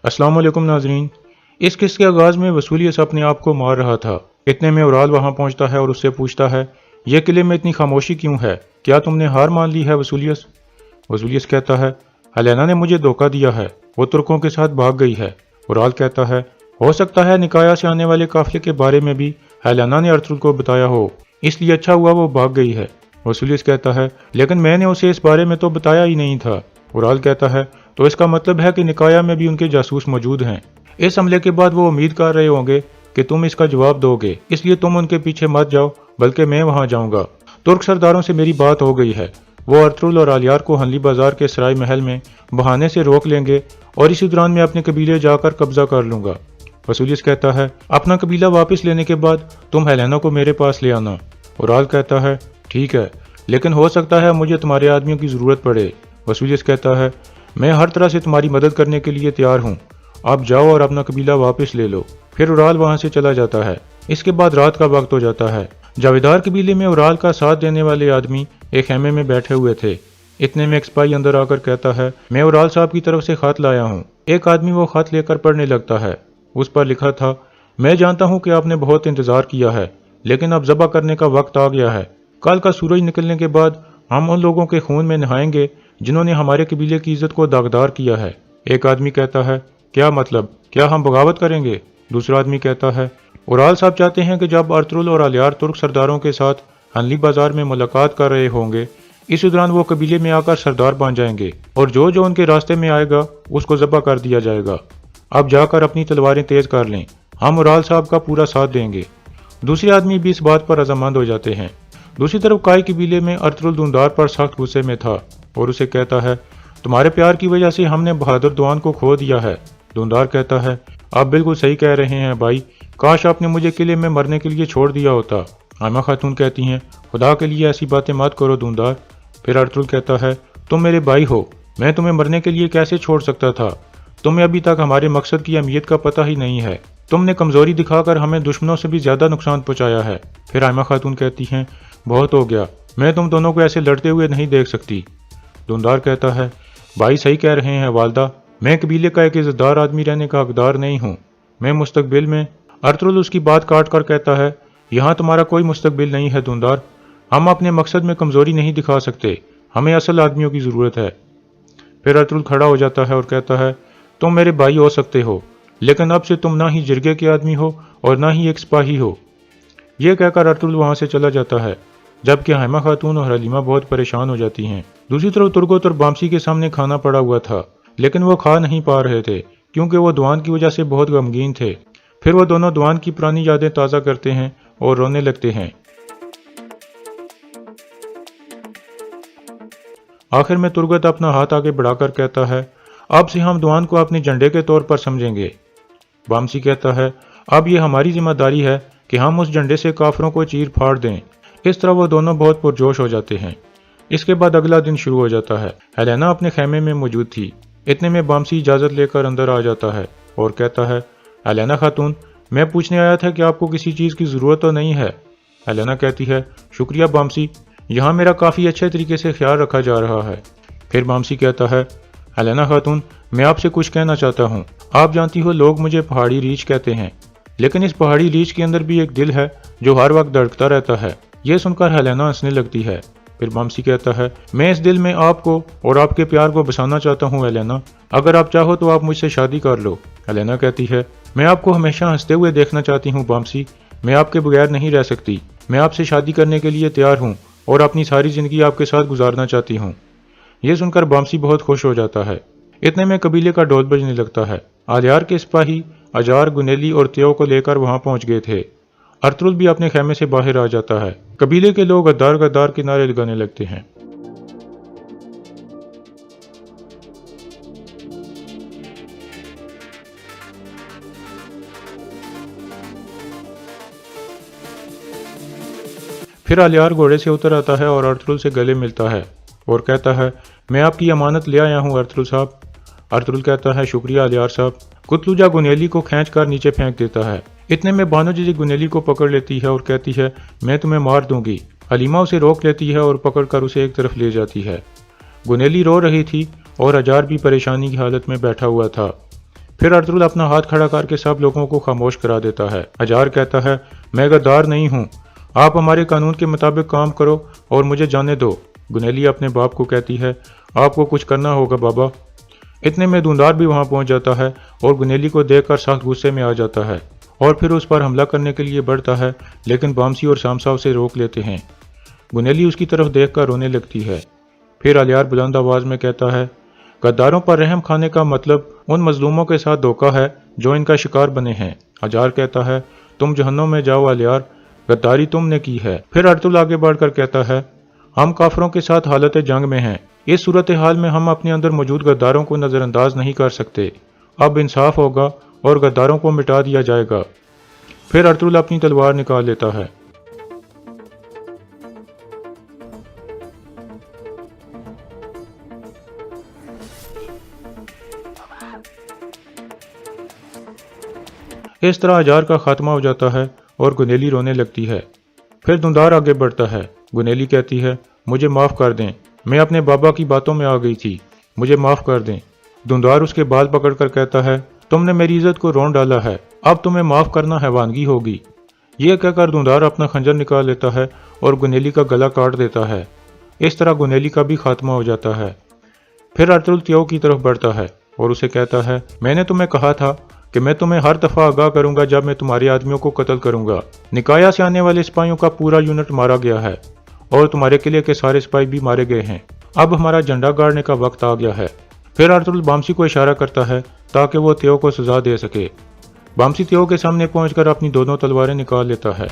अस्सलाम वालेकुम नाजरीन। इस किस्त के आगाज़ में वसूलियस अपने आप को मार रहा था। इतने में उराल वहां पहुंचता है और उससे पूछता है, यह किले में इतनी खामोशी क्यों है? क्या तुमने हार मान ली है वसूलियस? वसूलियस कहता है, हेलेना ने मुझे धोखा दिया है, वो तुर्कों के साथ भाग गई है। उराल कहता है, हो सकता है निकाया से आने वाले काफिले के बारे में भी हेलेना ने अरतुल को बताया हो, इसलिए अच्छा हुआ वो भाग गई है। वसूलियस कहता है, लेकिन मैंने उसे इस बारे में तो बताया ही नहीं था। उराल कहता है, तो इसका मतलब है कि निकाया में भी उनके जासूस मौजूद हैं। इस हमले के बाद वो उम्मीद कर रहे होंगे कि तुम इसका जवाब दोगे, इसलिए तुम उनके पीछे मत जाओ, बल्कि मैं वहां जाऊंगा। तुर्क सरदारों से मेरी बात हो गई है, वो अरतुल और आलियार को हनली बाजार के सराय महल में बहाने से रोक लेंगे और इसी दौरान मैं अपने कबीले जाकर कब्जा कर लूंगा। वसूलियस कहता है, अपना कबीला वापस लेने के बाद तुम हेलेना को मेरे पास ले आना। उराल कहता है, ठीक है, लेकिन हो सकता है मुझे तुम्हारे आदमियों की जरूरत पड़े। वसूलियस कहता है, मैं हर तरह से तुम्हारी मदद करने के लिए तैयार हूँ, आप जाओ और अपना कबीला वापस ले लो। फिर उराल वहां से चला जाता है। इसके बाद रात का वक्त हो जाता है। जावेदार कबीले में उराल का साथ देने वाले आदमी एक खेमे में बैठे हुए थे। इतने में एक सिपाही अंदर आकर कहता है, मैं उराल साहब की तरफ से खत लाया हूँ। एक आदमी वो खत लेकर पढ़ने लगता है। उस पर लिखा था, मैं जानता हूँ कि आपने बहुत इंतजार किया है, लेकिन अब ज़बह करने का वक्त आ गया है। कल का सूरज निकलने के बाद हम उन लोगों के खून में नहाएंगे जिन्होंने हमारे कबीले की इज्जत को दागदार किया है। एक आदमी कहता है, क्या मतलब, क्या हम बगावत करेंगे? दूसरा आदमी कहता है, उराल साहब चाहते हैं कि जब अरतुल और आलियार तुर्क सरदारों के साथ हनली बाजार में मुलाकात कर रहे होंगे, इस दौरान वो कबीले में आकर सरदार बन जाएंगे और जो जो उनके रास्ते में आएगा उसको ज़बह कर दिया जाएगा। अब जाकर अपनी तलवारें तेज कर लें, हम उराल साहब का पूरा साथ देंगे। दूसरे आदमी भी इस बात पर रजामंद हो जाते हैं। दूसरी तरफ काय कबीले में अरतुल दुंदार पर सख्त गुस्से में था और उसे कहता है, तुम्हारे प्यार की वजह से हमने बहादुर दुआन को खो दिया है। दुंदार कहता है, आप बिल्कुल सही कह रहे हैं भाई, काश आपने मुझे किले में मरने के लिए छोड़ दिया होता। आमा खातून कहती हैं, खुदा के लिए ऐसी बातें मत करो दुंदार। फिर अरतुल कहता है, तुम मेरे भाई हो, मैं तुम्हें मरने के लिए कैसे छोड़ सकता था? तुम्हें अभी तक हमारे मकसद की अहमियत का पता ही नहीं है। तुमने कमजोरी दिखाकर हमें दुश्मनों से भी ज्यादा नुकसान पहुंचाया है। फिर आयमा खातून कहती हैं, बहुत हो गया, मैं तुम दोनों को ऐसे लड़ते हुए नहीं देख सकती। दुंदार कहता है, भाई सही कह रहे हैं वालदा, मैं कबीले का एक इज्जतदार आदमी रहने का हकदार नहीं हूँ। मैं मुस्तकबिल में। अरतुल उसकी बात काट कर कहता है, यहाँ तुम्हारा कोई मुस्तकबिल नहीं है दुंदार, हम अपने मकसद में कमजोरी नहीं दिखा सकते, हमें असल आदमियों की जरूरत है। फिर अरतुल खड़ा हो जाता है और कहता है, तुम मेरे भाई हो सकते हो, लेकिन अब से तुम ना ही जिरगे के आदमी हो और ना ही एक सिपाही हो। यह कहकर अरतुल वहां से चला जाता है, जबकि हाइमा खातून और हलीमा बहुत परेशान हो जाती हैं। दूसरी तरफ तुर्गोत और बामसी के सामने खाना पड़ा हुआ था, लेकिन वो खा नहीं पा रहे थे क्योंकि वो दुआन की वजह से बहुत गमगीन थे। फिर वो दोनों दुआन की पुरानी यादें ताज़ा करते हैं और रोने लगते हैं। आखिर में तुर्गत अपना हाथ आगे बढ़ाकर कहता है, अब से हम दुआन को अपने झंडे के तौर पर समझेंगे। बामसी कहता है, अब ये हमारी जिम्मेदारी है कि हम उस झंडे से काफरों को चीर फाड़ दें। इस तरह वो दोनों बहुत पुरजोश हो जाते हैं। इसके बाद अगला दिन शुरू हो जाता है। हेलेना अपने खेमे में मौजूद थी। इतने में बामसी इजाजत लेकर अंदर आ जाता है और कहता है, हेलेना खातून, मैं पूछने आया था कि आपको किसी चीज की जरूरत तो नहीं है? हेलेना कहती है, शुक्रिया बामसी, यहाँ मेरा काफी अच्छे तरीके से ख्याल रखा जा रहा है। फिर बामसी कहता है, हेलेना खातून, मैं आपसे कुछ कहना चाहता हूँ। आप जानती हो लोग मुझे पहाड़ी रीछ कहते हैं, लेकिन इस पहाड़ी रीछ के अंदर भी एक दिल है जो हर वक्त धड़कता रहता है। यह सुनकर हेलेना हंसने लगती है। फिर बामसी कहता है, मैं इस दिल में आपको और आपके प्यार को बसाना चाहता हूँ हेलेना, अगर आप चाहो तो आप मुझसे शादी कर लो। हेलेना कहती है, मैं आपको हमेशा हंसते हुए देखना चाहती हूँ बामसी, मैं आपके बगैर नहीं रह सकती। मैं आपसे शादी करने के लिए तैयार हूँ और अपनी सारी जिंदगी आपके साथ गुजारना चाहती हूँ। यह सुनकर बामसी बहुत खुश हो जाता है। इतने में कबीले का ढोल बजने लगता है। आलियार के सिपाही अजार, गुनेली और त्यो को लेकर वहां पहुंच गए थे। अरतुल भी अपने खेमे से बाहर आ जाता है। कबीले के लोग गद्दार गद्दार के नारे लगाने लगते हैं। फिर आलियार घोड़े से उतर आता है और अरतुल से गले मिलता है और कहता है, मैं आपकी अमानत ले आया हूँ अरतुल साहब। अरतुल कहता है, शुक्रिया आलियार साहब। कुतलुजा गुनेली को खींचकर नीचे फेंक देता है। इतने में बानो जी गुनेली को पकड़ लेती है और कहती है, मैं तुम्हें मार दूंगी। हलीमा उसे रोक लेती है और पकड़कर उसे एक तरफ ले जाती है। गुनेली रो रही थी और अजार भी परेशानी की हालत में बैठा हुआ था। پھر ارطغرل اپنا ہاتھ کھڑا کر کے سب لوگوں کو خاموش کرا دیتا ہے۔ اجار کہتا ہے میں غدار نہیں ہوں، آپ ہمارے قانون کے مطابق کام کرو اور مجھے جانے دو۔ گنیلی اپنے باپ کو کہتی ہے آپ کو کچھ کرنا ہوگا بابا۔ اتنے میں دوندار بھی وہاں پہنچ جاتا ہے اور گنیلی کو دیکھ کر سخت غصے میں آ جاتا ہے اور پھر اس پر حملہ کرنے کے لیے بڑھتا ہے، لیکن بامسی اور سامسا اسے روک لیتے ہیں۔ گنیلی اس کی طرف دیکھ کر رونے لگتی ہے۔ پھر الیار بلند آواز میں کہتا ہے غداروں پر رحم کھانے کا مطلب ان مظلوموں کے ساتھ دھوکہ ہے جو ان کا شکار بنے ہیں۔ اجار کہتا ہے تم جہنم میں جاؤ الیار، غداری تم نے کی ہے۔ پھر ارطغرل آگے بڑھ کر کہتا ہے ہم کافروں کے ساتھ حالت جنگ میں ہیں، اس صورتحال میں ہم اپنے اندر موجود غداروں کو نظر انداز نہیں کر سکتے، اب انصاف ہوگا اور غداروں کو مٹا دیا جائے گا۔ پھر ارطغرل اپنی تلوار نکال لیتا ہے۔ اس طرح اجار کا خاتمہ ہو جاتا ہے اور گنیلی رونے لگتی ہے۔ پھر دوندار آگے بڑھتا ہے۔ گنیلی کہتی ہے مجھے معاف کر دیں، میں اپنے بابا کی باتوں میں آ گئی تھی، مجھے معاف کر دیں۔ دوندار اس کے بال پکڑ کر کہتا ہے تم نے میری عزت کو رون ڈالا ہے، اب تمہیں معاف کرنا حیوانگی ہوگی۔ یہ کہہ کر دوندار اپنا خنجر نکال لیتا ہے اور گنیلی کا گلا کاٹ دیتا ہے۔ اس طرح گنیلی کا بھی خاتمہ ہو جاتا ہے۔ پھر ارطغرل تیو کی طرف بڑھتا ہے اور اسے کہتا ہے میں نے تمہیں کہا تھا کہ میں تمہیں ہر دفعہ آگاہ کروں گا جب میں تمہارے آدمیوں کو قتل کروں گا۔ نکایا سے آنے والے سپاہیوں کا پورا یونٹ مارا گیا ہے اور تمہارے قلعے کے سارے سپاہی بھی مارے گئے ہیں، اب ہمارا جھنڈا گاڑنے کا وقت آ گیا ہے۔ پھر ارطغرل بامسی کو اشارہ کرتا ہے تاکہ وہ تیو کو سزا دے سکے۔ بامسی تیو کے سامنے پہنچ کر اپنی دونوں تلواریں نکال لیتا ہے۔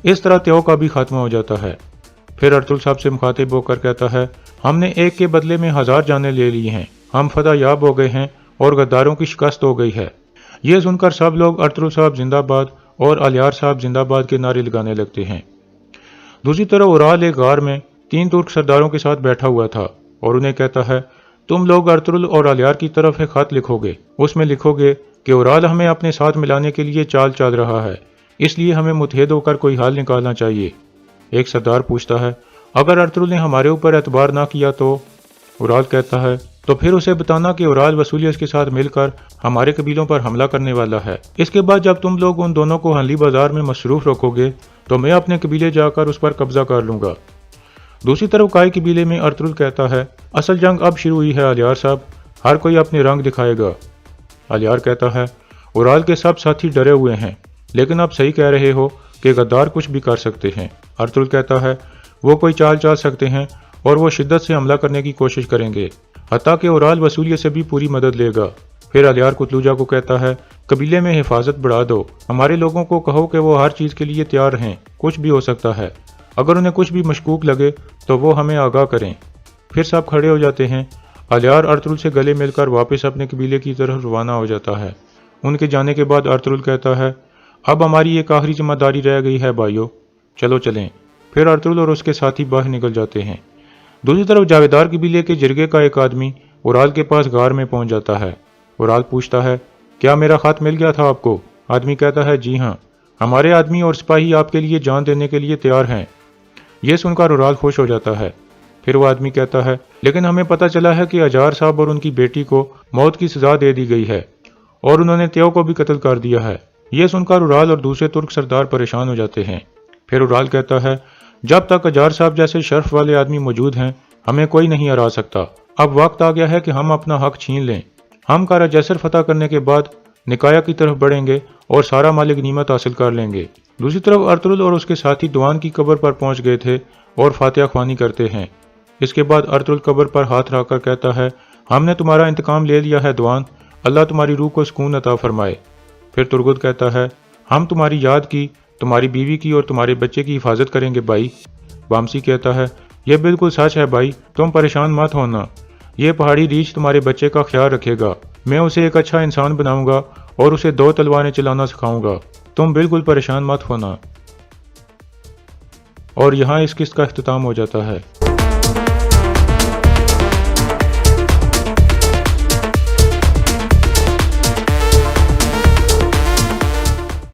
اس طرح تیو کا بھی خاتمہ ہو جاتا ہے۔ پھر ارطغرل صاحب سے مخاطب ہو کر کہتا ہے ہم نے ایک کے بدلے میں 1000 جانیں لے لی ہیں، ہم فتح یاب ہو گئے ہیں اور غداروں کی شکست ہو گئی ہے۔ یہ سن کر سب لوگ ارطغرل صاحب زندہ باد اور الیار صاحب زندہ باد کے نعرے لگانے لگتے ہیں۔ دوسری طرف اورال ایک غار میں 3 ترک سرداروں کے ساتھ بیٹھا ہوا تھا اور انہیں کہتا ہے تم لوگ ارطغرل اور الیار کی طرف ایک خط لکھو گے، اس میں لکھو گے کہ اورال ہمیں اپنے ساتھ ملانے کے لیے چال چل رہا ہے، اس لیے ہمیں متحد ہو کر کوئی حل نکالنا چاہیے۔ ایک سردار پوچھتا ہے اگر ارطغرل نے ہمارے اوپر اعتبار نہ کیا تو؟ اورال کہتا ہے تو پھر اسے بتانا کہ اورال وسولیس کے ساتھ مل کر ہمارے قبیلوں پر حملہ کرنے والا ہے۔ اس کے بعد جب تم لوگ ان دونوں کو ہنلی بازار میں مصروف رکھو گے تو میں اپنے قبیلے جا کر اس پر قبضہ کر لوں گا۔ دوسری طرف کائی قبیلے میں ارطغرل کہتا ہے اصل جنگ اب شروع ہوئی ہے الیار صاحب، ہر کوئی اپنے رنگ دکھائے گا۔ الیار کہتا ہے اورال کے سب ساتھی ڈرے ہوئے ہیں، لیکن آپ صحیح کہہ رہے ہو کہ غدار کچھ بھی کر سکتے ہیں۔ ارطغرل کہتا ہے وہ کوئی چال چل سکتے ہیں اور وہ شدت سے حملہ کرنے کی کوشش کریں گے، حتیٰ کہ اورال وسولیت سے بھی پوری مدد لے گا۔ پھر الیار کتلوجا کو کہتا ہے قبیلے میں حفاظت بڑھا دو، ہمارے لوگوں کو کہو کہ وہ ہر چیز کے لیے تیار ہیں، کچھ بھی ہو سکتا ہے، اگر انہیں کچھ بھی مشکوک لگے تو وہ ہمیں آگاہ کریں۔ پھر سب کھڑے ہو جاتے ہیں۔ الیار ارطغرل سے گلے مل کر واپس اپنے قبیلے کی طرف روانہ ہو جاتا ہے۔ ان کے جانے کے بعد ارطغرل کہتا ہے اب ہماری ایک آخری ذمہ داری رہ گئی ہے بھائیو، چلو چلیں۔ پھر ارطغرل اور اس کے ساتھی باہر نکل جاتے ہیں۔ دوسری طرف جاویدار قبیلے کے جرگے کا ایک آدمی اورال کے پاس غار میں پہنچ جاتا ہے۔ اورال پوچھتا ہے کیا میرا خط مل گیا تھا آپ کو؟ آدمی کہتا ہے جی ہاں، ہمارے آدمی اور سپاہی آپ کے لیے جان دینے کے لیے تیار ہیں۔ یہ سن کر اورال خوش ہو جاتا ہے۔ پھر وہ آدمی کہتا ہے لیکن ہمیں پتہ چلا ہے کہ اجار صاحب اور ان کی بیٹی کو موت کی سزا دے دی گئی ہے اور انہوں نے تیو کو بھی قتل کر دیا ہے۔ یہ سن کر اورال اور دوسرے ترک سردار پریشان ہو جاتے ہیں۔ پھر اورال کہتا ہے جب تک اجار صاحب جیسے شرف والے آدمی موجود ہیں ہمیں کوئی نہیں ہرا سکتا، اب وقت آ گیا ہے کہ ہم اپنا حق چھین لیں۔ ہم کارا جیسر فتح کرنے کے بعد نکایا کی طرف بڑھیں گے اور سارا مال غنیمت حاصل کر لیں گے۔ دوسری طرف ارطغرل اور اس کے ساتھی دوان کی قبر پر پہنچ گئے تھے اور فاتحہ خوانی کرتے ہیں۔ اس کے بعد ارطغرل قبر پر ہاتھ رکھ کر کہتا ہے ہم نے تمہارا انتقام لے لیا ہے دوان، اللہ تمہاری روح کو سکون عطا فرمائے۔ پھر ترگت کہتا ہے ہم تمہاری یاد کی، تمہاری بیوی کی اور تمہارے بچے کی حفاظت کریں گے بھائی۔ بامسی کہتا ہے یہ بالکل سچ ہے بھائی، تم پریشان مت ہونا، یہ پہاڑی ریچھ تمہارے بچے کا خیال رکھے گا، میں اسے ایک اچھا انسان بناؤں گا اور اسے 2 تلواریں چلانا سکھاؤں گا، تم بالکل پریشان مت ہونا۔ اور یہاں اس قسط کا اختتام ہو جاتا ہے۔